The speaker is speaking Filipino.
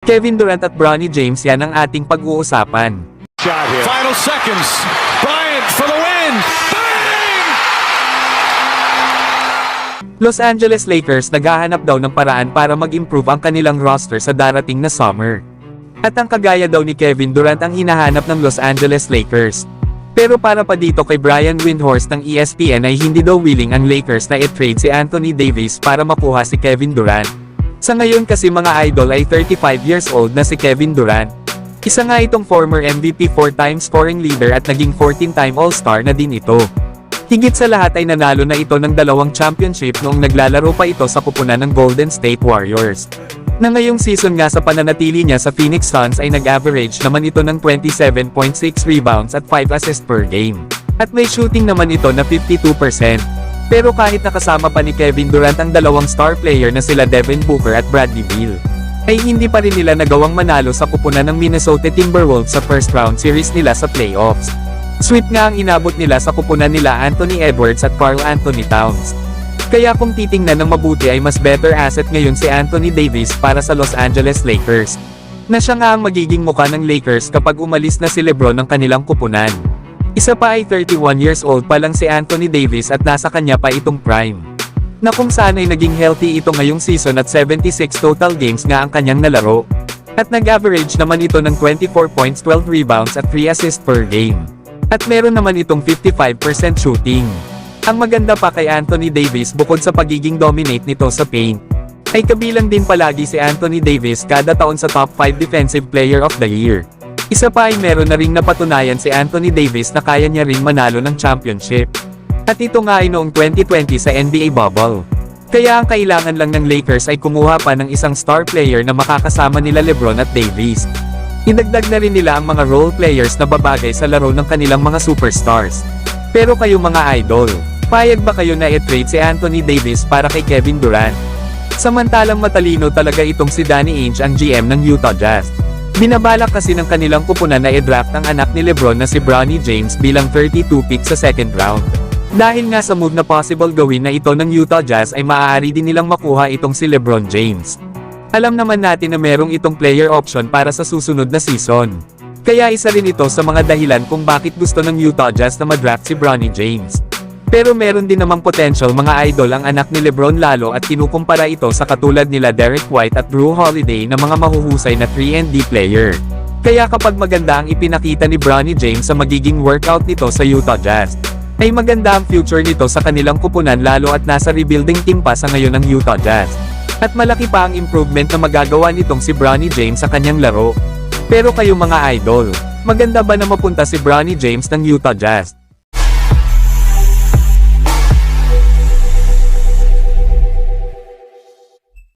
Kevin Durant at Bronny James, yan ang ating pag-uusapan. Final seconds. Bryant for the win. Bang! Los Angeles Lakers naghahanap daw ng paraan para mag-improve ang kanilang roster sa darating na summer. At ang kagaya daw ni Kevin Durant ang hinahanap ng Los Angeles Lakers. Pero para pa dito kay Brian Windhorst ng ESPN ay hindi daw willing ang Lakers na i-trade si Anthony Davis para makuha si Kevin Durant. Sa ngayon kasi mga idol ay 35 years old na si Kevin Durant. Isa nga itong former MVP 4-time scoring leader at naging 14-time All-Star na din ito. Higit sa lahat ay nanalo na ito ng 2 championship noong naglalaro pa ito sa kupunan ng Golden State Warriors. Na ngayong season nga sa pananatili niya sa Phoenix Suns ay nag-average naman ito ng 27.6 rebounds at 5 assists per game. At may shooting naman ito na 52%. Pero kahit nakasama pa ni Kevin Durant ang 2 star player na sila Devin Booker at Bradley Beal, ay hindi pa rin nila nagawang manalo sa kupunan ng Minnesota Timberwolves sa first round series nila sa playoffs. Sweep nga ang inabot nila sa kupunan nila Anthony Edwards at Karl Anthony Towns. Kaya kung titingnan ng mabuti ay mas better asset ngayon si Anthony Davis para sa Los Angeles Lakers. Na siya nga ang magiging mukha ng Lakers kapag umalis na si LeBron ng kanilang kupunan. Isa pa ay 31 years old pa lang si Anthony Davis at nasa kanya pa itong prime. Na kung saan ay naging healthy ito ngayong season at 76 total games nga ang kanyang nalaro. At nag-average naman ito ng 24 points, 12 rebounds at 3 assists per game. At meron naman itong 55% shooting. Ang maganda pa kay Anthony Davis bukod sa pagiging dominate nito sa paint, ay kabilang din palagi si Anthony Davis kada taon sa top 5 Defensive Player of the Year. Isa pa ay meron na ring napatunayan si Anthony Davis na kaya niya ring manalo ng championship. At ito nga ay noong 2020 sa NBA bubble. Kaya ang kailangan lang ng Lakers ay kumuha pa ng isang star player na makakasama nila LeBron at Davis. Idagdag na rin nila ang mga role players na babagay sa laro ng kanilang mga superstars. Pero kayo mga idol, payag ba kayo na i-trade si Anthony Davis para kay Kevin Durant? Samantalang matalino talaga itong si Danny Ainge ang GM ng Utah Jazz. Binabalak kasi ng kanilang kupunan na i-draft ang anak ni LeBron na si Bronny James bilang 32 pick sa second round. Dahil nga sa move na possible gawin na ito ng Utah Jazz ay maaari din nilang makuha itong si LeBron James. Alam naman natin na merong itong player option para sa susunod na season. Kaya isa rin ito sa mga dahilan kung bakit gusto ng Utah Jazz na madraft si Bronny James. Pero meron din namang potential mga idol ang anak ni LeBron lalo at kinukumpara ito sa katulad nila Derek White at Drew Holiday na mga mahuhusay na 3-and-D player. Kaya kapag maganda ang ipinakita ni Bronny James sa magiging workout nito sa Utah Jazz, ay maganda ang future nito sa kanilang kupunan lalo at nasa rebuilding team pa sa ngayon ng Utah Jazz. At malaki pa ang improvement na magagawa nitong si Bronny James sa kanyang laro. Pero kayo mga idol, maganda ba na mapunta si Bronny James ng Utah Jazz?